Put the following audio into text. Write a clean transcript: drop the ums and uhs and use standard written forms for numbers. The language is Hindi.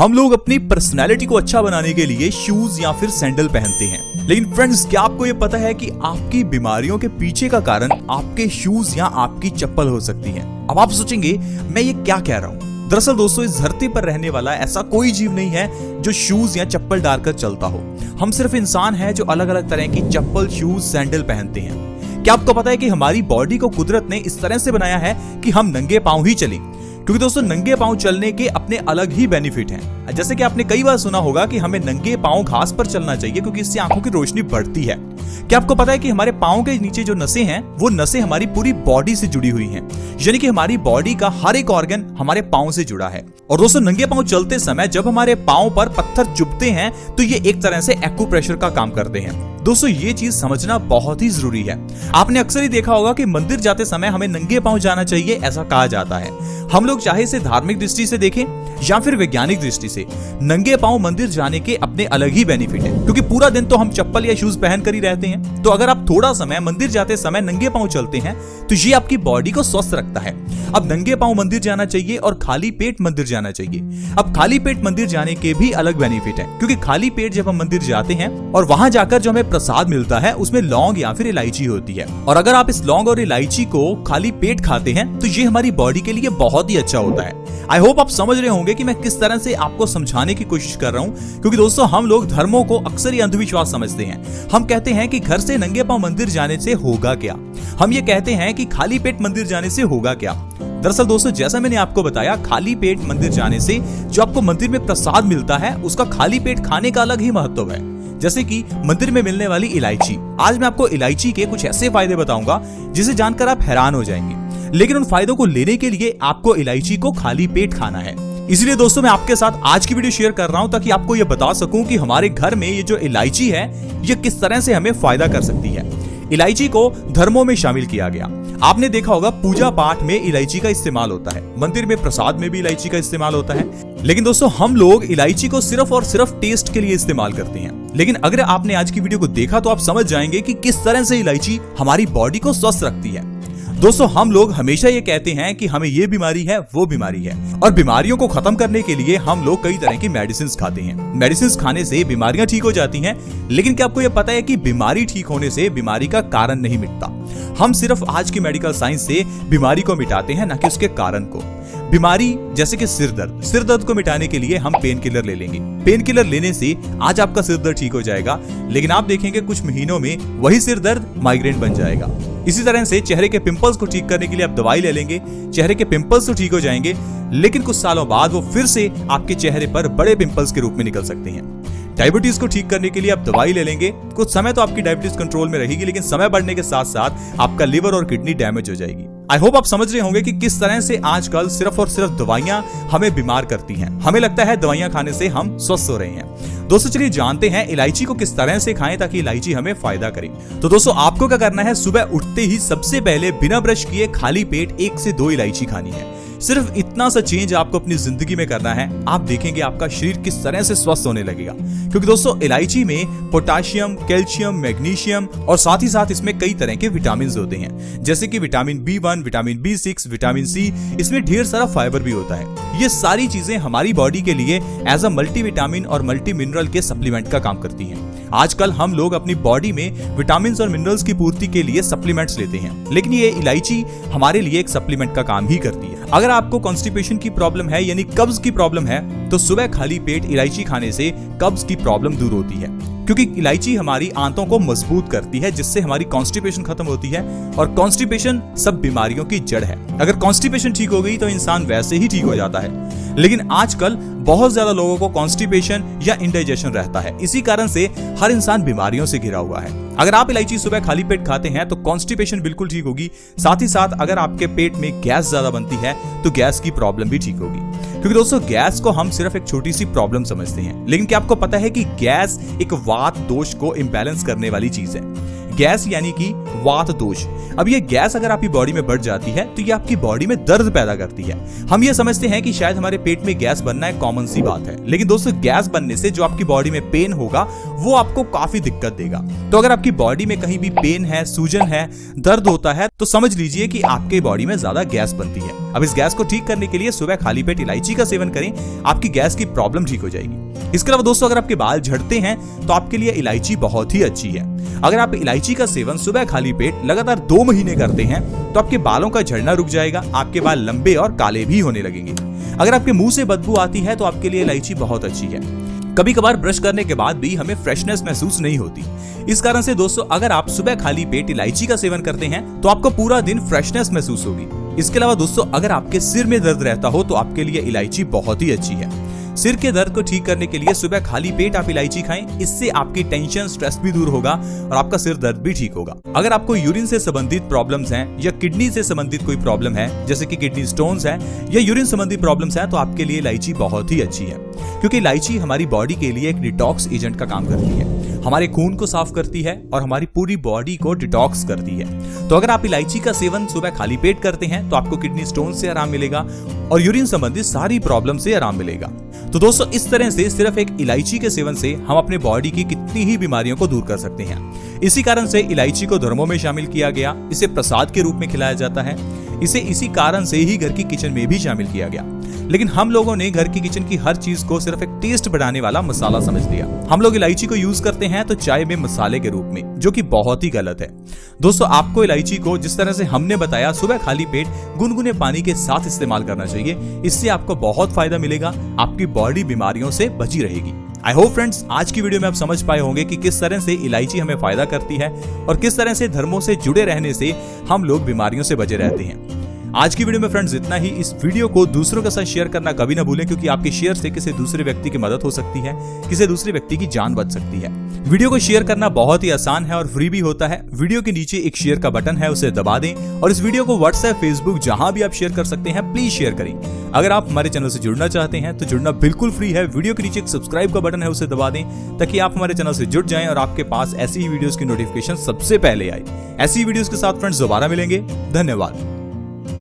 हम लोग अपनी पर्सनैलिटी को अच्छा बनाने के लिए शूज या फिर सैंडल पहनते हैं, लेकिन फ्रेंड्स क्या आपको ये पता है कि आपकी बीमारियों के पीछे का कारण आपके शूज या आपकी चप्पल हो सकती है। अब आप सोचेंगे मैं ये क्या कह रहा हूँ। दरअसल दोस्तों, इस धरती पर रहने वाला ऐसा कोई जीव नहीं है जो शूज या चप्पल डालकर चलता हो। हम सिर्फ इंसान हैं जो अलग अलग तरह की चप्पल, शूज, सैंडल पहनते हैं। क्या आपको पता है कि हमारी बॉडी को कुदरत ने इस तरह से बनाया है कि हम नंगे पांव ही चलें? क्योंकि दोस्तों नंगे पांव चलने के अपने अलग ही बेनिफिट हैं। जैसे कि आपने कई बार सुना होगा कि हमें नंगे पांव घास पर चलना चाहिए क्योंकि इससे आंखों की रोशनी बढ़ती है। क्या आपको पता है कि हमारे पांव के नीचे जो नसें हैं वो नसें हमारी पूरी बॉडी से जुड़ी हुई हैं, यानी कि हमारी बॉडी का हर एक ऑर्गन हमारे पांव से जुड़ा है। और दोस्तों नंगे पांव चलते समय जब हमारे पांव पर पत्थर चुभते हैं तो ये एक तरह से एक्यूप्रेशर का काम करते हैं। दोस्तों ये चीज समझना बहुत ही जरूरी है। आपने अक्सर ही देखा होगा कि मंदिर जाते समय हमें नंगे पांव जाना चाहिए, ऐसा कहा जाता है। हम लोग चाहे इसे धार्मिक दृष्टि से देखें या फिर वैज्ञानिक दृष्टि से, नंगे पांव मंदिर जाने के अपने अलग ही बेनिफिट है, क्योंकि पूरा दिन तो हम चप्पल या शूज पहन कर ही रहते हैं। तो अगर आप थोड़ा समय मंदिर जाते समय नंगे पांव चलते हैं तो ये आपकी बॉडी को स्वस्थ रखता है। अब नंगे पांव मंदिर जाना चाहिए और खाली पेट मंदिर जाना चाहिए। अब खाली पेट मंदिर जाने के भी अलग बेनिफिट है, क्योंकि खाली पेट जब हम मंदिर जाते हैं और वहां जाकर जो हमें प्रसाद मिलता है उसमें लौंग या फिर इलायची होती है, और अगर आप इस लौंग और इलायची को खाली पेट खाते हैं तो ये हमारी बॉडी के लिए बहुत ही अच्छा होता है। आई होप आप समझ रहे होंगे कि मैं किस तरह से आपको समझाने की कोशिश कर रहा हूँ, क्योंकि दोस्तों हम लोग धर्मों को अक्सर ही अंधविश्वास समझते हैं। हम कहते हैं कि घर से नंगे पांव मंदिर जाने से होगा क्या, हम ये कहते हैं कि खाली पेट मंदिर जाने से होगा क्या। दरअसल दोस्तों जैसा मैंने आपको बताया, खाली पेट मंदिर जाने से जो आपको मंदिर में प्रसाद मिलता है उसका खाली पेट खाने का अलग ही महत्व है। जैसे कि मंदिर में मिलने वाली इलायची, आज मैं आपको इलायची के कुछ ऐसे फायदे बताऊंगा जिसे जानकर आप हैरान हो जाएंगे, लेकिन उन फायदों को लेने के लिए आपको इलायची को खाली पेट खाना है। इसलिए दोस्तों मैं आपके साथ आज की वीडियो शेयर कर रहा हूं ताकि आपको यह बता सकूं कि हमारे घर में ये जो इलायची है ये किस तरह से हमें फायदा कर सकती है। इलायची को धर्मों में शामिल किया गया। आपने देखा होगा पूजा पाठ में इलायची का इस्तेमाल होता है, मंदिर में प्रसाद में भी इलायची का इस्तेमाल होता है, लेकिन दोस्तों हम लोग इलायची को सिर्फ और सिर्फ टेस्ट के लिए इस्तेमाल करते हैं। लेकिन अगर आपने आज की वीडियो को देखा तो आप समझ जाएंगे कि किस तरह से इलायची हमारी बॉडी को स्वस्थ रखती है। दोस्तों हम लोग हमेशा ये कहते हैं कि हमें ये बीमारी है, वो बीमारी है, और बीमारियों को खत्म करने के लिए हम लोग कई तरह की मेडिसिन खाते हैं। मेडिसिन खाने से बीमारियां ठीक हो जाती हैं, लेकिन क्या आपको ये पता है कि बीमारी ठीक होने से बीमारी का कारण नहीं मिटता। हम सिर्फ आज की मेडिकल साइंस से बीमारी को मिटाते हैं, ना कि उसके कारण को। बीमारी जैसे कि सिर दर्द को मिटाने के लिए हम पेन किलर ले लेंगे। पेन किलर लेने से आज आपका सिर दर्द ठीक हो जाएगा, लेकिन आप देखेंगे कुछ महीनों में वही सिर दर्द माइग्रेन बन जाएगा। इसी तरह से चेहरे के पिंपल्स को ठीक करने के लिए आप दवाई ले लेंगे, चेहरे के पिंपल्स तो ठीक हो जाएंगे, लेकिन कुछ सालों बाद वो फिर से आपके चेहरे पर बड़े पिंपल्स के रूप में निकल सकते हैं। डायबिटीज को ठीक करने के लिए आप दवाई ले लेंगे, कुछ समय तो आपकी डायबिटीज कंट्रोल में रहेगी, लेकिन समय बढ़ने के साथ साथ आपका लिवर और किडनी डैमेज हो जाएगी। आई होप आप समझ रहे होंगे कि किस तरह से आजकल सिर्फ और सिर्फ दवाइयां हमें बीमार करती हैं। हमें लगता है दवाइयां खाने से हम स्वस्थ हो रहे हैं। दोस्तों चलिए जानते हैं इलायची को किस तरह से खाएं ताकि इलायची हमें फायदा करे। तो दोस्तों आपको क्या करना है, सुबह उठते ही सबसे पहले बिना ब्रश किए खाली पेट 1 से 2 इलायची खानी है। सिर्फ इतना सा चेंज आपको अपनी जिंदगी में करना है, आप देखेंगे आपका शरीर किस तरह से स्वस्थ होने लगेगा। क्योंकि दोस्तों इलायची में पोटाशियम, कैल्शियम, मैग्नीशियम और साथ ही साथ इसमें कई तरह के विटामिन होते हैं, जैसे कि vitamin B1, vitamin B6, vitamin C, इसमें ढेर सारा फाइबर भी होता है। ये सारी चीजें हमारी बॉडी के लिए एज अ मल्टीविटामिन और मल्टी मिनरल के सप्लीमेंट का काम करती हैं। आजकल हम लोग अपनी बॉडी में विटामिन और मिनरल्स की पूर्ति के लिए सप्लीमेंट्स लेते हैं, लेकिन ये इलायची हमारे लिए एक सप्लीमेंट का काम ही करती है। अगर आपको कॉन्स्टिपेशन की प्रॉब्लम है यानी कब्ज की प्रॉब्लम है, तो सुबह खाली पेट इलायची खाने से कब्ज की प्रॉब्लम दूर होती है, क्योंकि इलायची हमारी आंतों को मजबूत करती है, जिससे हमारी कॉन्स्टिपेशन खत्म होती है, और कॉन्स्टिपेशन सब बीमारियों की जड़ है। अगर कॉन्स्टिपेशन ठीक हो गई तो इंसान वैसे ही ठीक हो जाता है, लेकिन आजकल बहुत ज्यादा लोगों को कॉन्स्टिपेशन या इंडाइजेशन रहता है। इसी कारण से हर इंसान बीमारियों से घिरा हुआ है। अगर आप इलायची सुबह खाली पेट खाते हैं तो कॉन्स्टिपेशन बिल्कुल ठीक होगी। साथ ही साथ अगर आपके पेट में गैस ज्यादा बनती है तो गैस की प्रॉब्लम भी ठीक होगी, क्योंकि दोस्तों गैस को हम सिर्फ एक छोटी सी प्रॉब्लम समझते हैं, लेकिन क्या आपको पता है कि गैस एक वात दोष को इम्बैलेंस करने वाली चीज है। गैस यानी कि वात दोष। अब ये गैस अगर आपकी बॉडी में बढ़ जाती है तो ये आपकी बॉडी में दर्द पैदा करती है। हम ये समझते हैं कि शायद हमारे पेट में गैस बनना एक कॉमन सी बात है, लेकिन दोस्तों गैस बनने से जो आपकी बॉडी में पेन होगा वो आपको काफी दिक्कत देगा। तो अगर आपकी बॉडी में कहीं भी पेन है, सूजन है, दर्द होता है, तो समझ लीजिए कि आपके बॉडी में ज्यादा गैस बनती है। अब इस गैस को ठीक करने के लिए सुबह खाली पेट इलायची का सेवन करें, आपकी गैस की प्रॉब्लम ठीक हो जाएगी। इसके अलावा दोस्तों, अगर आपके बाल झड़ते हैं तो आपके लिए इलायची बहुत ही अच्छी है। अगर आप इलायची का सेवन सुबह खाली पेट लगातार 2 महीने करते हैं तो आपके बालों का झड़ना रुक जाएगा, आपके बाल लंबे और काले भी होने लगेंगे। अगर आपके मुंह से बदबू आती है तो आपके लिए इलायची बहुत अच्छी है। कभी कभार ब्रश करने के बाद भी हमें फ्रेशनेस महसूस नहीं होती। इस कारण से दोस्तों, अगर आप सुबह खाली पेट इलायची का सेवन करते हैं तो आपको पूरा दिन फ्रेशनेस महसूस होगी। इसके अलावा दोस्तों, अगर आपके सिर में दर्द रहता हो तो आपके लिए इलायची बहुत ही अच्छी है। सिर के दर्द को ठीक करने के लिए सुबह खाली पेट आप इलायची खाएं, इससे आपकी टेंशन स्ट्रेस भी दूर होगा और आपका सिर दर्द भी ठीक होगा। अगर आपको यूरिन से संबंधित प्रॉब्लम्स हैं या किडनी से संबंधित कोई प्रॉब्लम है, जैसे कि किडनी स्टोन्स है या यूरिन संबंधी प्रॉब्लम्स है, तो आपके लिए इलायची बहुत ही अच्छी है, क्योंकि इलायची हमारी बॉडी के लिए एक डिटॉक्स एजेंट का काम करती है, हमारे खून को साफ करती है और हमारी पूरी बॉडी को डिटॉक्स करती है। तो अगर आप इलायची का सेवन सुबह खाली पेट करते हैं तो आपको किडनी स्टोन से आराम मिलेगा और यूरिन संबंधित सारी प्रॉब्लम से आराम मिलेगा। तो दोस्तों, इस तरह से सिर्फ एक इलायची के सेवन से हम अपने बॉडी की कितनी ही बीमारियों को दूर कर सकते हैं। इसी कारण से इलायची को धर्मों में शामिल किया गया, इसे प्रसाद के रूप में खिलाया जाता है, इसे इसी कारण से ही घर की किचन में भी शामिल किया गया। लेकिन हम लोगों ने घर की किचन की हर चीज को सिर्फ एक टेस्ट बढ़ाने वाला मसाला समझ लिया। हम लोग इलायची को यूज करते हैं तो चाय में मसाले के रूप में, जो कि बहुत ही गलत है। दोस्तों, आपको इलायची को जिस तरह से हमने बताया सुबह खाली पेट गुनगुने पानी के साथ इस्तेमाल करना चाहिए। इससे आपको बहुत फायदा मिलेगा, आपकी बॉडी बीमारियों से बची रहेगी। आई होप फ्रेंड्स, आज की वीडियो में आप समझ पाए होंगे कि किस तरह से इलायची हमें फायदा करती है और किस तरह से धर्मों से जुड़े रहने से हम लोग बीमारियों से बचे रहते हैं। आज की वीडियो में फ्रेंड्स इतना ही। इस वीडियो को दूसरों के साथ शेयर करना कभी ना भूलें, क्योंकि आपके शेयर से किसी दूसरे व्यक्ति की मदद हो सकती है, किसी दूसरे व्यक्ति की जान बच सकती है। वीडियो को शेयर करना बहुत ही आसान है और फ्री भी होता है। वीडियो के नीचे एक शेयर का बटन है, उसे दबा दें और इस वीडियो को व्हाट्सएप, फेसबुक जहां भी आप शेयर कर सकते हैं, प्लीज शेयर करें। अगर आप हमारे चैनल से जुड़ना चाहते हैं तो जुड़ना बिल्कुल फ्री है। वीडियो के नीचे एक सब्सक्राइब का बटन है, उसे दबा दें ताकि आप हमारे चैनल से जुड़ जाएं और आपके पास ऐसी ही वीडियोस की नोटिफिकेशन सबसे पहले आए। ऐसी वीडियोस के साथ फ्रेंड्स दोबारा मिलेंगे। धन्यवाद।